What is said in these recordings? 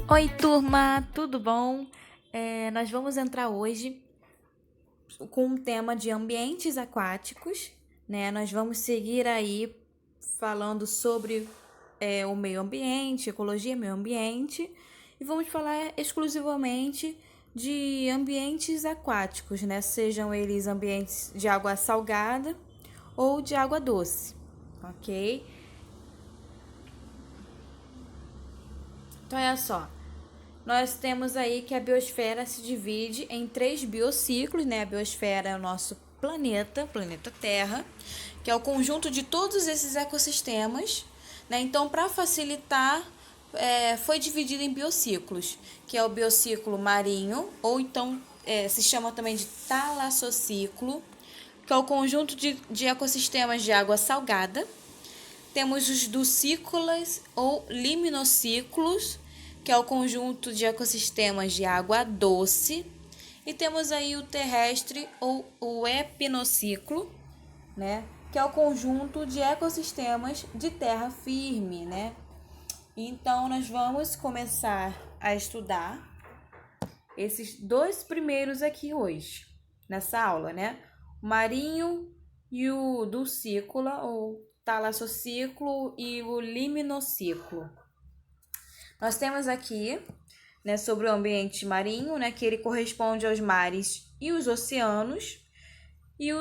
Oi, turma, tudo bom? Nós vamos entrar hoje com um tema de ambientes aquáticos, né? Nós vamos seguir aí falando sobre o meio ambiente, ecologia, meio ambiente, e vamos falar exclusivamente de ambientes aquáticos, né? Sejam eles ambientes de água salgada ou de água doce, ok? Então, olha só. Nós temos aí que a biosfera se divide em 3 biociclos, né? A biosfera é o nosso planeta Terra, que é o conjunto de todos esses ecossistemas, né? Então, para facilitar, foi dividido em biociclos, que é o biociclo marinho, ou então se chama também de talassociclo, que é o conjunto de ecossistemas de água salgada. Temos os ducícolas ou liminociclos, que é o conjunto de ecossistemas de água doce. E temos aí o terrestre ou o epinociclo, né? Que é o conjunto de ecossistemas de terra firme, né? Então, nós vamos começar a estudar esses dois primeiros aqui hoje, nessa aula, né? O marinho e o dulcícola, ou talassociclo, e o liminociclo. Nós temos aqui, né, sobre o ambiente marinho, né, que ele corresponde aos mares e os oceanos, e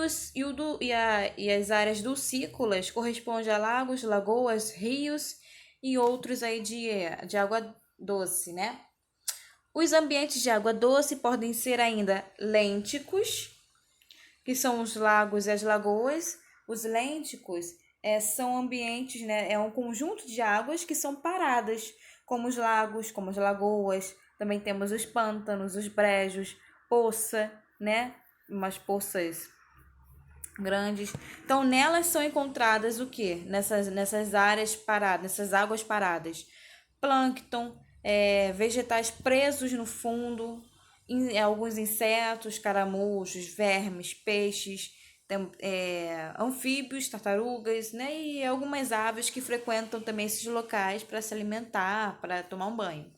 as áreas dulcícolas correspondem a lagos, lagoas, rios e outros aí de água doce, né? Os ambientes de água doce podem ser ainda lênticos, que são os lagos e as lagoas. Os lênticos são ambientes, né? É um conjunto de águas que são paradas, como os lagos, como as lagoas. Também temos os pântanos, os brejos, poça, né? Umas poças grandes. Então, nelas são encontradas o quê? Nessas áreas paradas, nessas águas paradas. Plâncton, vegetais presos no fundo, alguns insetos, caramujos, vermes, peixes, anfíbios, tartarugas, né? E algumas aves que frequentam também esses locais para se alimentar, para tomar um banho.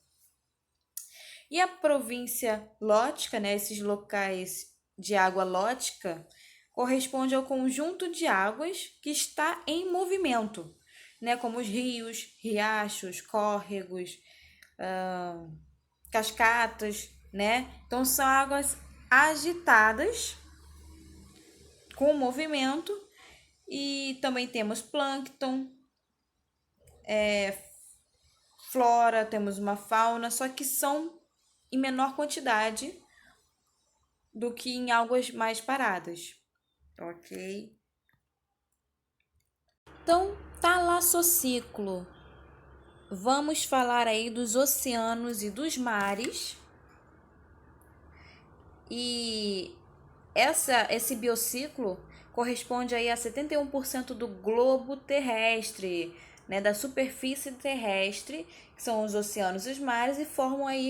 E a província lótica, né? Esses locais de água lótica, corresponde ao conjunto de águas que está em movimento, né? Como os rios, riachos, córregos, cascatas, né? Então são águas agitadas com movimento, e também temos plâncton, flora, temos uma fauna, só que são em menor quantidade do que em águas mais paradas, ok? Então, talassociclo. Vamos falar aí dos oceanos e dos mares. E esse biociclo corresponde aí a 71% do globo terrestre, né, da superfície terrestre, que são os oceanos e os mares, e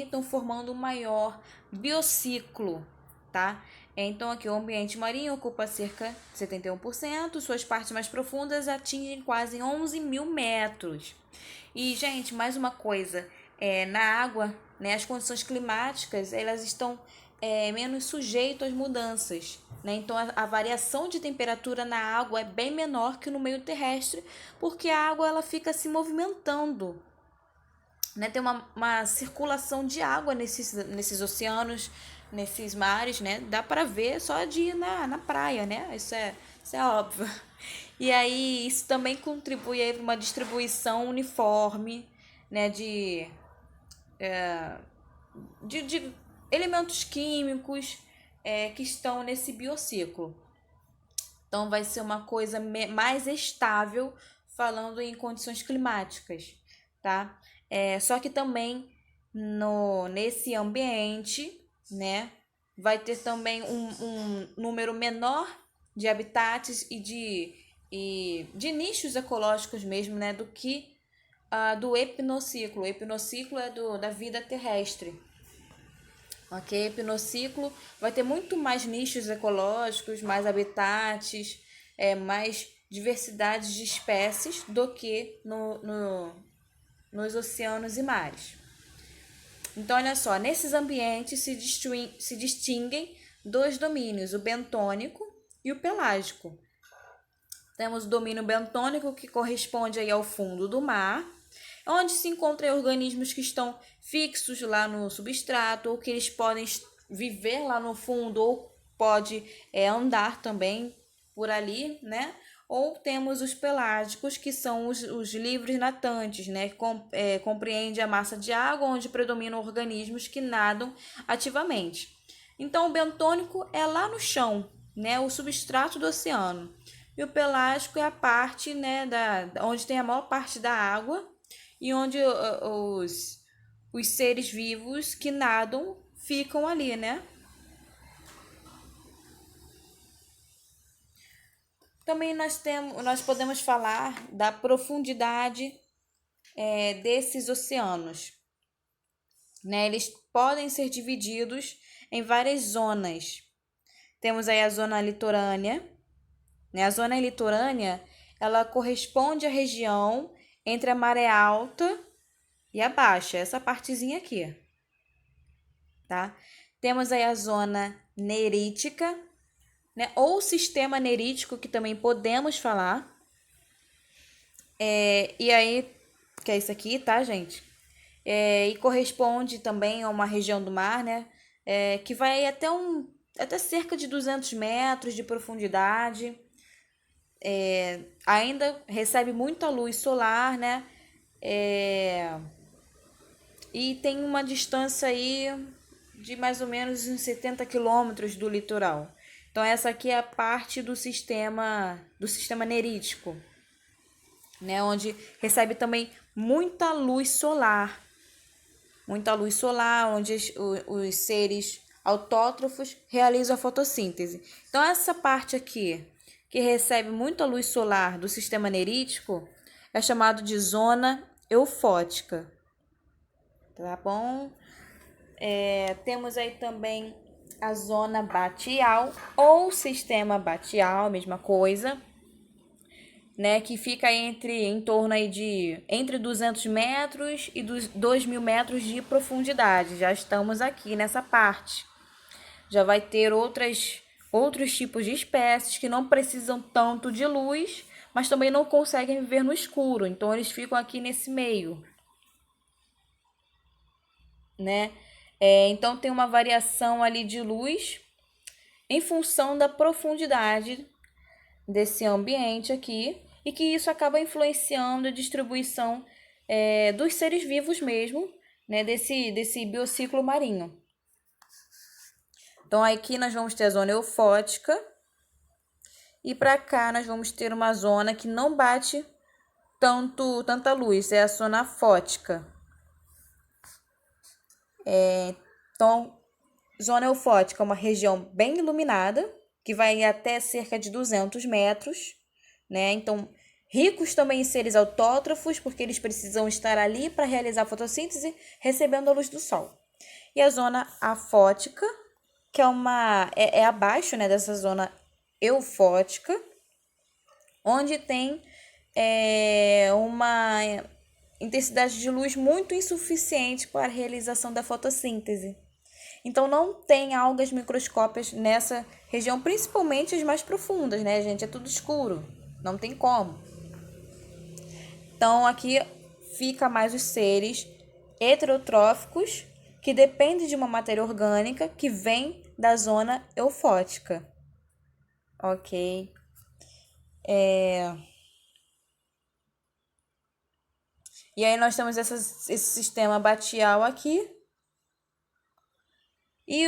estão formando o maior biociclo, tá? Então, aqui o ambiente marinho ocupa cerca de 71%, suas partes mais profundas atingem quase 11 mil metros. E, gente, mais uma coisa, na água, né, as condições climáticas, elas estão menos sujeitas às mudanças, né? Então, a variação de temperatura na água é bem menor que no meio terrestre, porque a água ela fica se movimentando, né? Tem uma circulação de água nesses oceanos, nesses mares, né? Dá para ver só de ir na praia, né? Isso é óbvio. E aí, isso também contribui para uma distribuição uniforme, né? De elementos químicos que estão nesse biociclo. Então, vai ser uma coisa mais estável, falando em condições climáticas, tá? Só que também nesse ambiente, né, vai ter também um número menor de habitats e de nichos ecológicos mesmo, né, do que do epinociclo. O epinociclo é da vida terrestre. Ok? Epinociclo vai ter muito mais nichos ecológicos, mais habitats, mais diversidade de espécies do que nos oceanos e mares. Então, olha só, nesses ambientes se distinguem dois domínios, o bentônico e o pelágico. Temos o domínio bentônico, que corresponde aí ao fundo do mar, onde se encontram organismos que estão fixos lá no substrato, ou que eles podem viver lá no fundo, ou pode andar também por ali, né? Ou temos os pelágicos, que são os livres natantes, né? Que compreende a massa de água, onde predominam organismos que nadam ativamente. Então, o bentônico é lá no chão, né? O substrato do oceano. E o pelágico é a parte, né, onde tem a maior parte da água e onde os seres vivos que nadam ficam ali, né? Também nós podemos falar da profundidade desses oceanos, né? Eles podem ser divididos em várias zonas. Temos aí a zona litorânea, né? A zona litorânea, ela corresponde à região entre a maré alta e a baixa, essa partezinha aqui, tá? Temos aí a zona nerítica, né? Ou sistema nerítico, que também podemos falar. E aí, que é isso aqui, tá, gente? E corresponde também a uma região do mar, né? Que vai até cerca de 200 metros de profundidade. Ainda recebe muita luz solar, né? E tem uma distância aí de mais ou menos uns 70 quilômetros do litoral. Então, essa aqui é a parte do sistema nerítico, né? Onde recebe também muita luz solar. Muita luz solar, onde os seres autótrofos realizam a fotossíntese. Então, essa parte aqui, que recebe muita luz solar do sistema nerítico, é chamado de zona eufótica. Tá bom? Temos aí também a zona batial ou sistema batial, mesma coisa, né? Que fica em torno aí de entre 200 metros e 2.000 metros de profundidade. Já estamos aqui nessa parte. Já vai ter outros tipos de espécies que não precisam tanto de luz, mas também não conseguem viver no escuro. Então, eles ficam aqui nesse meio, né? Então, tem uma variação ali de luz em função da profundidade desse ambiente aqui, e que isso acaba influenciando a distribuição dos seres vivos mesmo, né? Desse biociclo marinho. Então, aqui nós vamos ter a zona eufótica, e para cá nós vamos ter uma zona que não bate tanta luz, é a zona fótica. Então, zona eufótica é uma região bem iluminada, que vai até cerca de 200 metros, né? Então, ricos também em seres autótrofos, porque eles precisam estar ali para realizar a fotossíntese, recebendo a luz do sol. E a zona afótica, que é abaixo, né, dessa zona eufótica, onde tem uma intensidade de luz muito insuficiente para a realização da fotossíntese. Então, não tem algas microscópicas nessa região, principalmente as mais profundas, né, gente? É tudo escuro, não tem como. Então, aqui fica mais os seres heterotróficos, que dependem de uma matéria orgânica que vem da zona eufótica. Ok? E aí nós temos esse sistema batial aqui. E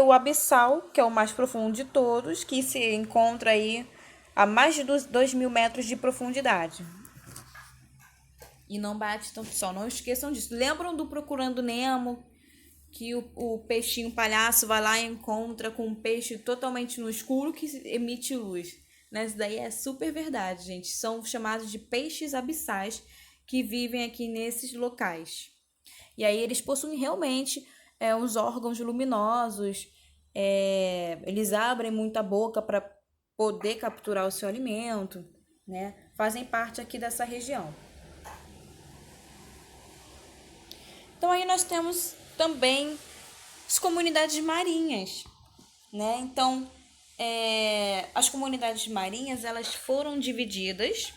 o abissal, que é o mais profundo de todos, que se encontra aí a mais de 2.000 metros de profundidade. E não bate tanto sol, não esqueçam disso. Lembram do Procurando Nemo? Que o peixinho palhaço vai lá e encontra com um peixe totalmente no escuro que emite luz. Né? Isso daí é super verdade, gente. São chamados de peixes abissais que vivem aqui nesses locais. E aí eles possuem realmente uns órgãos luminosos. Eles abrem muita boca para poder capturar o seu alimento, né? Fazem parte aqui dessa região. Então, Então aí nós temos também as comunidades marinhas, né? Então as comunidades marinhas, elas foram divididas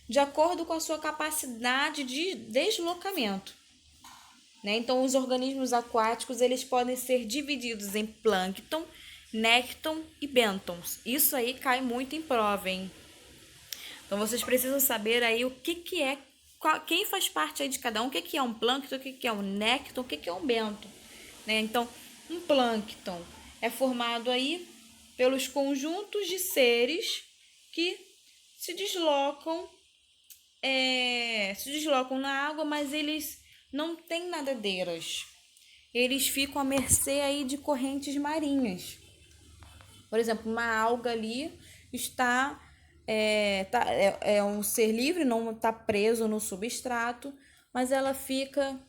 de acordo com a sua capacidade de deslocamento, né? Então os organismos aquáticos, eles podem ser divididos em plâncton, nécton e bentons. Isso aí cai muito em prova, hein? Então vocês precisam saber aí o que é, quem faz parte aí de cada um, o que é um plâncton, o que é um nécton, o que é um bênton, né? Então, um plâncton é formado aí pelos conjuntos de seres que se deslocam na água, mas eles não têm nadadeiras. Eles ficam à mercê aí de correntes marinhas. Por exemplo, uma alga ali está um ser livre, não está preso no substrato, mas ela fica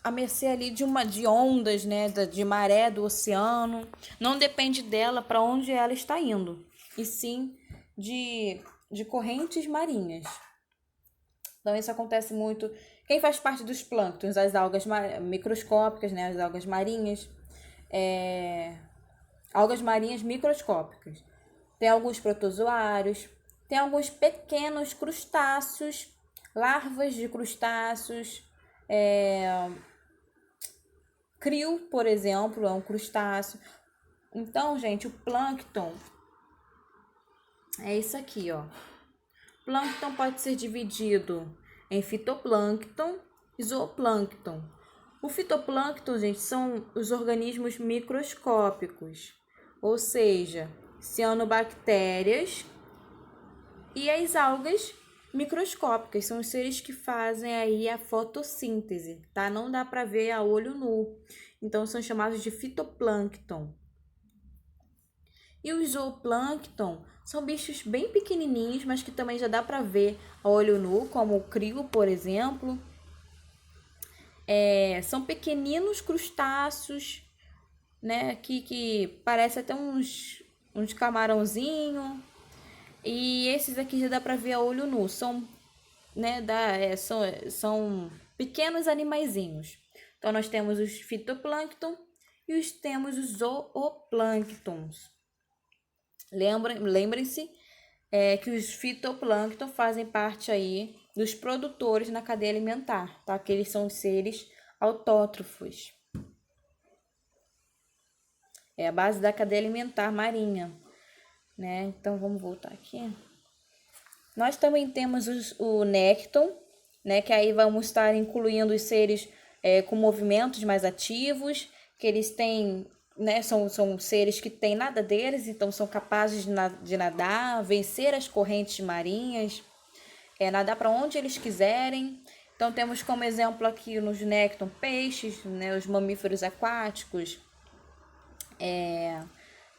à mercê ali de ondas, né, de maré do oceano. Não depende dela para onde ela está indo, e sim de correntes marinhas. Então isso acontece muito. Quem faz parte dos plânctons? As algas microscópicas, né, as algas marinhas. Algas marinhas microscópicas. Tem alguns protozoários, tem alguns pequenos crustáceos, larvas de crustáceos. Krill, por exemplo, é um crustáceo. Então, gente, o plâncton é isso aqui, ó. Plâncton pode ser dividido em fitoplâncton e zooplâncton. O fitoplâncton, gente, são os organismos microscópicos, ou seja, cianobactérias, e as algas microscópicas, são os seres que fazem aí a fotossíntese, tá? Não dá para ver a olho nu. Então são chamados de fitoplâncton. E os zooplâncton são bichos bem pequenininhos, mas que também já dá para ver a olho nu, como o krill, por exemplo. São pequeninos crustáceos, né, que parece até uns camarãozinho. E esses aqui já dá para ver a olho nu. São, né, são pequenos animaizinhos. Então nós temos os fitoplâncton e temos os zooplânctons. Lembrem-se que os fitoplâncton fazem parte aí dos produtores na cadeia alimentar, tá? Que eles são seres autótrofos. É a base da cadeia alimentar marinha, né? Então vamos voltar aqui. Nós também temos o nécton, né? Que aí vamos estar incluindo os seres com movimentos mais ativos, que eles têm, né, são seres que têm nadadeiras, então são capazes de nadar, vencer as correntes marinhas, nadar para onde eles quiserem. Então temos como exemplo aqui nos nécton peixes, né, os mamíferos aquáticos,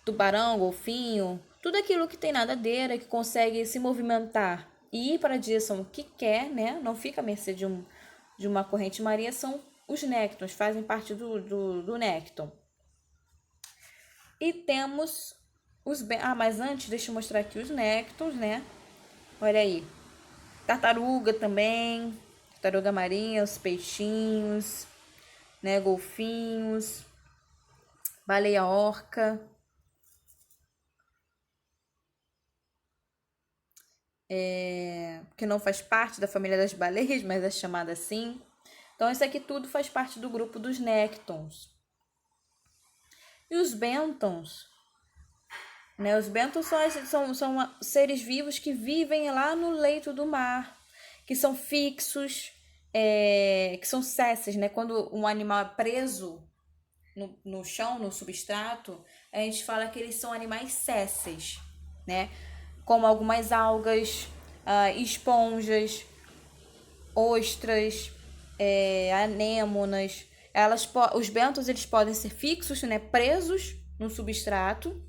tubarão, golfinho, tudo aquilo que tem nadadeira, que consegue se movimentar e ir para a direção que quer, né, não fica à mercê de uma corrente marinha, são os néctons, fazem parte do nécton. E temos mas antes, deixa eu mostrar aqui os néctons, né? Olha aí. Tartaruga também, tartaruga marinha, os peixinhos, né? Golfinhos, baleia orca. Que não faz parte da família das baleias, mas é chamada assim. Então, isso aqui tudo faz parte do grupo dos néctons. E os bêntons, né? Os bêntons são seres vivos que vivem lá no leito do mar, que são fixos, que são sésseis, né? Quando um animal é preso no chão, no substrato, a gente fala que eles são animais sésseis, né? Como algumas algas, esponjas, ostras, anêmonas. Os bêntons, eles podem ser fixos, né, presos no substrato,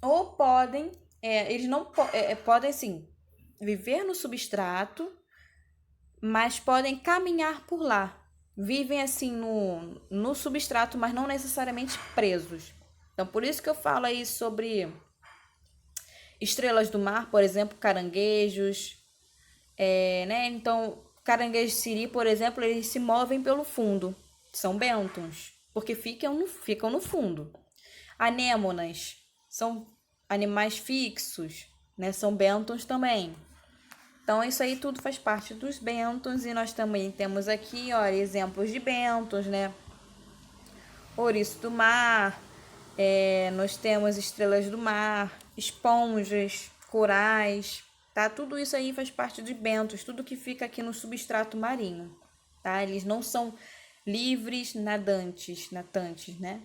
ou podem, eles não podem sim viver no substrato, mas podem caminhar por lá. Vivem assim no substrato, mas não necessariamente presos. Então por isso que eu falo aí sobre estrelas do mar, por exemplo, caranguejos, né? Então caranguejo-siri, por exemplo, eles se movem pelo fundo. São bêntons, porque ficam no fundo. Anêmonas são animais fixos, né? São bêntons também. Então, isso aí tudo faz parte dos bêntons. E nós também temos aqui, ó, exemplos de bêntons, né? Ouriço do mar, nós temos estrelas do mar, esponjas, corais, tá? Tudo isso aí faz parte de bêntons, tudo que fica aqui no substrato marinho, tá? Eles não são livres natantes, né?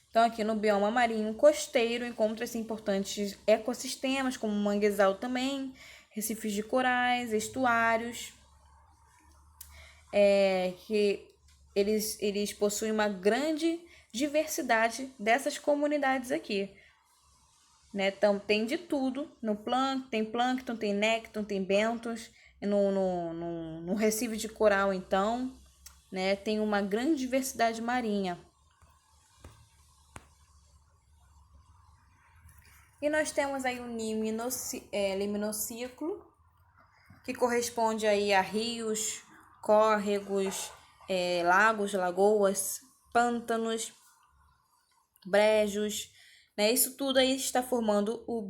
Então, aqui no bioma marinho costeiro encontra-se importantes ecossistemas, como manguezal também, recifes de corais, estuários, que eles possuem uma grande diversidade dessas comunidades aqui, né? Então, tem de tudo, tem plâncton, tem nécton, tem bêntons, no recife de coral, então, né? Tem uma grande diversidade marinha. E nós temos aí o liminociclo, que corresponde aí a rios, córregos, lagos, lagoas, pântanos, brejos, né? Isso tudo aí está formando o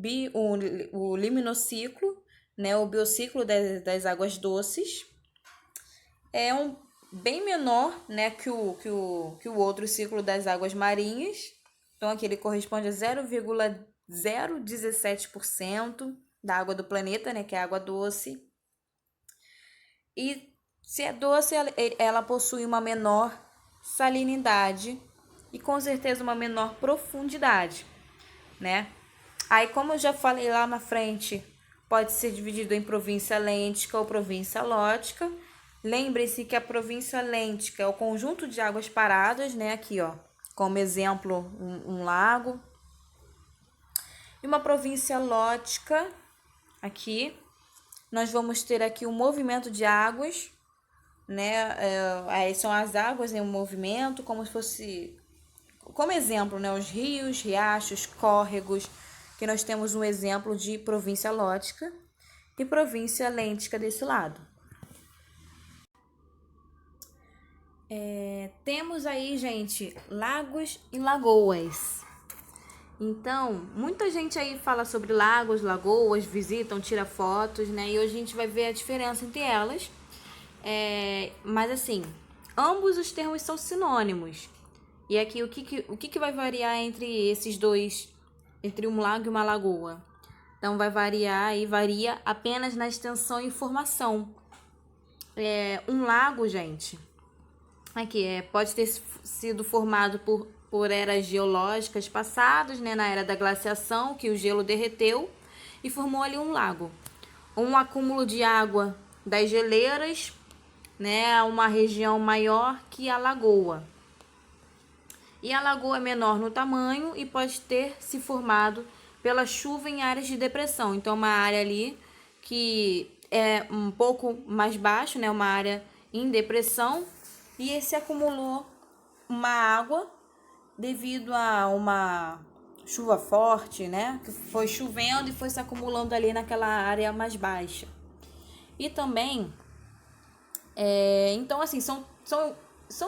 liminociclo, né? O biociclo das águas doces. É bem menor, né, que o outro ciclo das águas marinhas. Então, aqui ele corresponde a 0,017% da água do planeta, né, que é água doce. E se é doce, ela possui uma menor salinidade e com certeza uma menor profundidade, né? Aí, como eu já falei lá na frente, pode ser dividido em província lêntica ou província lótica. Lembre-se que a província lêntica é o conjunto de águas paradas, né? Aqui, ó, como exemplo, um lago. E uma província lótica, aqui, nós vamos ter aqui um movimento de águas, né? Aí são as águas em movimento, como se fosse, como exemplo, né? Os rios, riachos, córregos, que nós temos um exemplo de província lótica e província lêntica desse lado. Temos aí, gente, lagos e lagoas. Então, muita gente aí fala sobre lagos, lagoas, visitam, tira fotos, né? E hoje a gente vai ver a diferença entre elas. Mas assim, ambos os termos são sinônimos. E aqui o que vai variar entre esses dois, entre um lago e uma lagoa? Então vai variar e varia apenas na extensão e formação. Um lago, gente, aqui pode ter sido formado por eras geológicas passadas, né, na era da glaciação, que o gelo derreteu e formou ali um lago. Um acúmulo de água das geleiras, né, uma região maior que a lagoa. E a lagoa é menor no tamanho e pode ter se formado pela chuva em áreas de depressão. Então, uma área ali que é um pouco mais baixo, né, uma área em depressão, e se acumulou uma água devido a uma chuva forte, né, que foi chovendo e foi se acumulando ali naquela área mais baixa. E também, então assim, são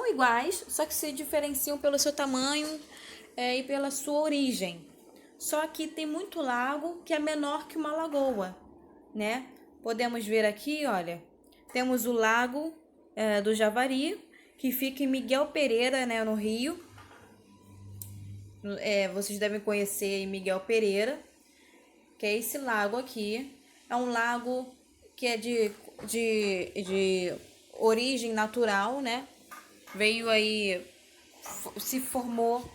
iguais, só que se diferenciam pelo seu tamanho e pela sua origem. Só que tem muito lago que é menor que uma lagoa, né? Podemos ver aqui, olha, temos o lago do Javari, que fica em Miguel Pereira, né, no Rio. Vocês devem conhecer Miguel Pereira, que é esse lago aqui. É um lago que é de origem natural, né? Veio aí, se formou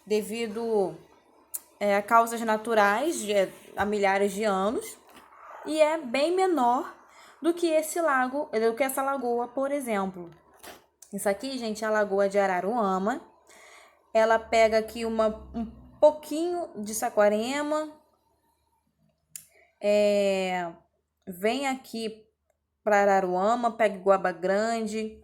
devido a causas naturais há milhares de anos, e é bem menor do que esse lago, do que essa lagoa, por exemplo. Isso aqui, gente, é a Lagoa de Araruama. Ela pega aqui um pouquinho de Saquarema, vem aqui para Araruama, pega Guaba Grande,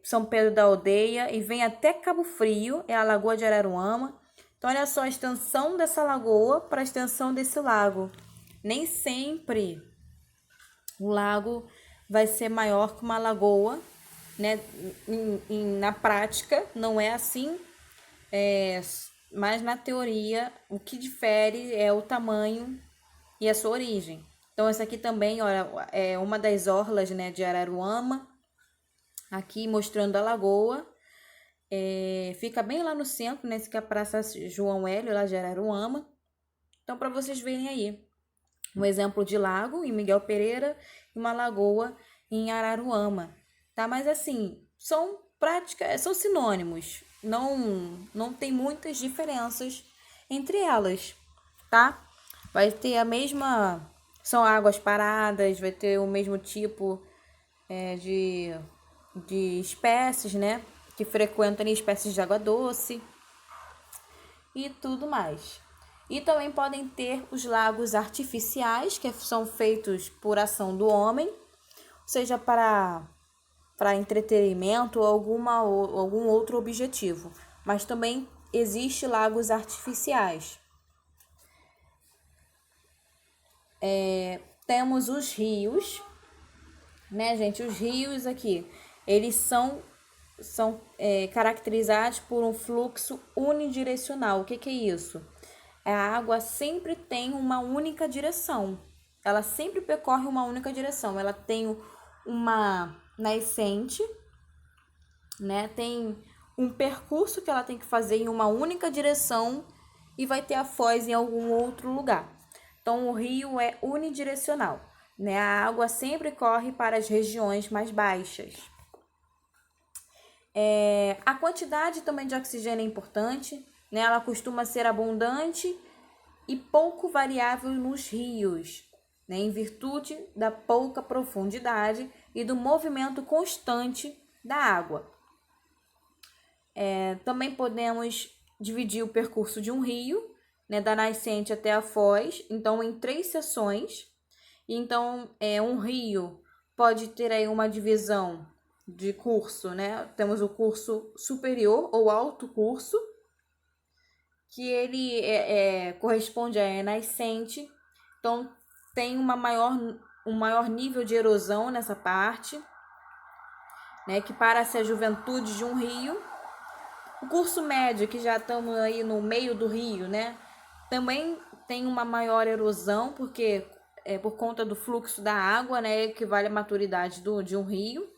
São Pedro da Aldeia e vem até Cabo Frio, é a Lagoa de Araruama. Então, olha só a extensão dessa lagoa para a extensão desse lago. Nem sempre o lago vai ser maior que uma lagoa, né? Na prática, não é assim, mas na teoria, o que difere é o tamanho e a sua origem. Então, essa aqui também, olha, é uma das orlas, né, de Araruama, aqui mostrando a lagoa. Fica bem lá no centro, né, que é a Praça João Hélio, lá de Araruama. Então, para vocês verem aí, um exemplo de lago em Miguel Pereira e uma lagoa em Araruama, tá? Mas assim, são sinônimos, não tem muitas diferenças entre elas, tá? Vai ter a mesma, são águas paradas, vai ter o mesmo tipo de espécies, né? Que frequentam ali, espécies de água doce e tudo mais. E também podem ter os lagos artificiais, que são feitos por ação do homem, seja para entretenimento ou algum outro objetivo. Mas também existe lagos artificiais. Temos os rios, né, gente? Os rios aqui, eles são caracterizados por um fluxo unidirecional. O que é isso? A água sempre tem uma única direção. Ela sempre percorre uma única direção. Ela tem uma nascente, né? Tem um percurso que ela tem que fazer em uma única direção e vai ter a foz em algum outro lugar. Então, o rio é unidirecional, né? A água sempre corre para as regiões mais baixas. A quantidade também de oxigênio é importante, né? Ela costuma ser abundante e pouco variável nos rios, né? Em virtude da pouca profundidade e do movimento constante da água. Também podemos dividir o percurso de um rio, né? Da nascente até a foz, então em 3 seções. Então, um rio pode ter aí uma divisão de curso, né? Temos o curso superior ou alto curso, que ele corresponde à nascente. Então, tem um maior nível de erosão nessa parte, né? Que para-se a juventude de um rio. O curso médio, que já estamos aí no meio do rio, né? Também tem uma maior erosão, porque por conta do fluxo da água, né? Equivale à maturidade de um rio.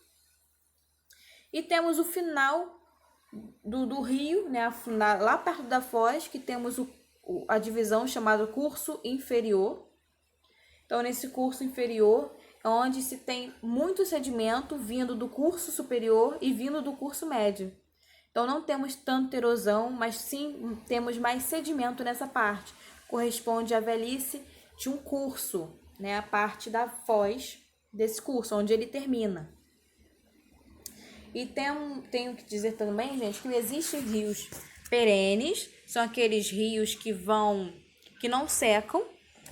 E temos o final do rio, né? Lá perto da foz, que temos a divisão chamada curso inferior. Então, nesse curso inferior é onde se tem muito sedimento vindo do curso superior e vindo do curso médio. Então, não temos tanta erosão, mas sim temos mais sedimento nessa parte. Corresponde à velhice de um curso, né? A parte da foz desse curso, onde ele termina. E tenho que dizer também, gente, que existem rios perenes, são aqueles rios que não secam,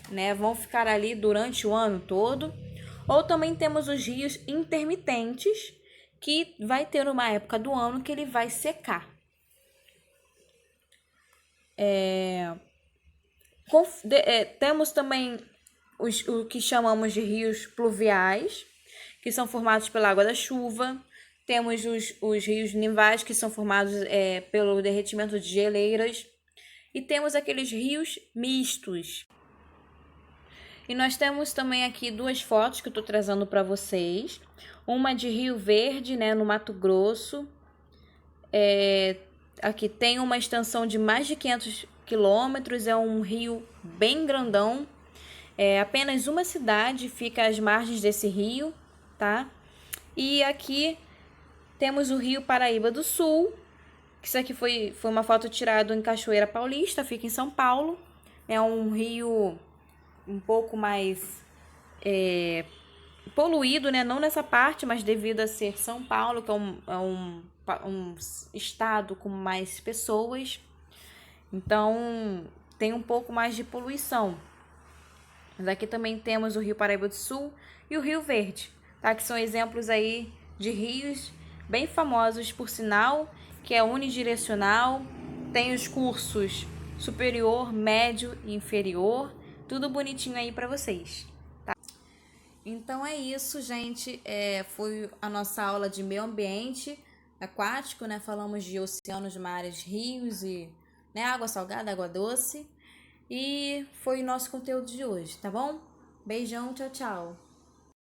né? Vão ficar ali durante o ano todo. Ou também temos os rios intermitentes, que vai ter uma época do ano que ele vai secar. Temos também o que chamamos de rios pluviais, que são formados pela água da chuva. Temos os rios nivais, que são formados pelo derretimento de geleiras. E temos aqueles rios mistos. E nós temos também aqui 2 fotos que eu estou trazendo para vocês. Uma de Rio Verde, né, no Mato Grosso. Aqui tem uma extensão de mais de 500 quilômetros, é um rio bem grandão. Apenas uma cidade fica às margens desse rio, tá? E aqui temos o Rio Paraíba do Sul, que isso aqui foi uma foto tirada em Cachoeira Paulista, fica em São Paulo. É um rio um pouco mais poluído, né? Não nessa parte, mas devido a ser São Paulo, que é um estado com mais pessoas. Então, tem um pouco mais de poluição. Mas aqui também temos o Rio Paraíba do Sul e o Rio Verde, tá? Que são exemplos aí de rios bem famosos, por sinal, que é unidirecional, tem os cursos superior, médio e inferior, tudo bonitinho aí para vocês, tá? Então é isso, gente. Foi a nossa aula de meio ambiente aquático, né? Falamos de oceanos, mares, rios e, né, água salgada, água doce. E foi o nosso conteúdo de hoje, tá bom? Beijão, tchau, tchau.